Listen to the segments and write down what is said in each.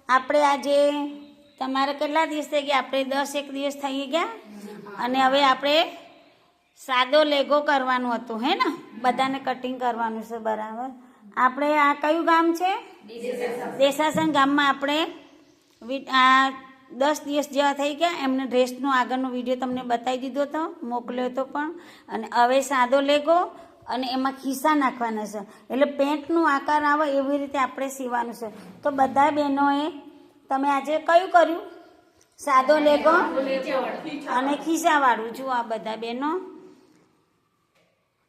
આપણે આજે તમારે કેટલા દિવસ થઈ ગયા? આપણે 10 દિવસ થઈ ગયા અને હવે આપણે સાદો લેગો કરવાનું હતું, હે ને? બધાને કટિંગ કરવાનું છે, બરાબર. આપણે આ કયું ગામ છે? દેસાસણ ગામમાં આપણે આ 10 દિવસ જેવા થઈ ગયા. એમને ડ્રેસનો આગળનો વિડીયો તમને બતાવી દીધો હતો, મોકલ્યો હતો પણ. અને હવે સાદો લેગો અને એમાં ખિસ્સા નાખવાના છે, એટલે પેન્ટનું આકાર આવે એવી રીતે આપણે સીવાનું છે. તો બધા બહેનોએ તમે આજે કયું કર્યું? સાદો લેગો અને ખિસ્સાવાળું. જુઓ આ બધા બહેનો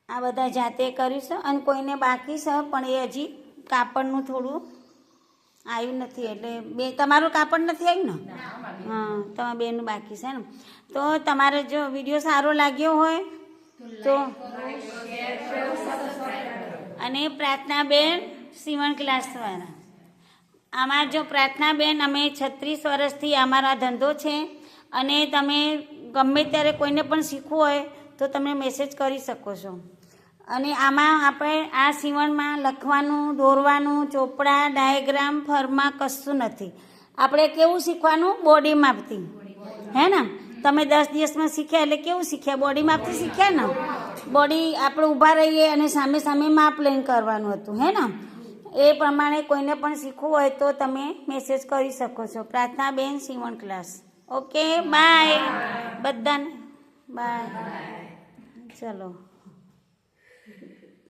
આ બધા જાતે કર્યું છે. અને કોઈને બાકી છે પણ એ હજી કાપડનું થોડું આવ્યું નથી, એટલે તમારું કાપડ નથી આવ્યું ને? હા, તમારા બેનું બાકી છે ને. તો તમારે જો વિડીયો સારો લાગ્યો હોય તો અને પ્રાર્થનાબેન સીવણ ક્લાસવાળા, આમાં જો પ્રાર્થનાબેન, અમે 36 વર્ષથી અમારો આ ધંધો છે અને તમે ગમે ત્યારે કોઈને પણ શીખવું હોય તો તમે મેસેજ કરી શકો છો. અને આમાં આપણે આ સીવણમાં લખવાનું, દોરવાનું, ચોપડા, ડાયાગ્રામ, ફરમાં કશું નથી. આપણે કેવું શીખવાનું? બોડી માપથી, હે ને? તમે 10 દિવસમાં શીખ્યા એટલે કેવું શીખ્યા? બોડી માપથી શીખ્યા ને? બોડી આપણે ઊભા રહીએ અને સામે સામે માપ લઈને કરવાનું હતું, હે ને? એ પ્રમાણે કોઈને પણ શીખવું હોય તો તમે મેસેજ કરી શકો છો. પ્રાર્થનાબેન સીવણ ક્લાસ. ઓકે, બાય બધાને, બાય. ચલો.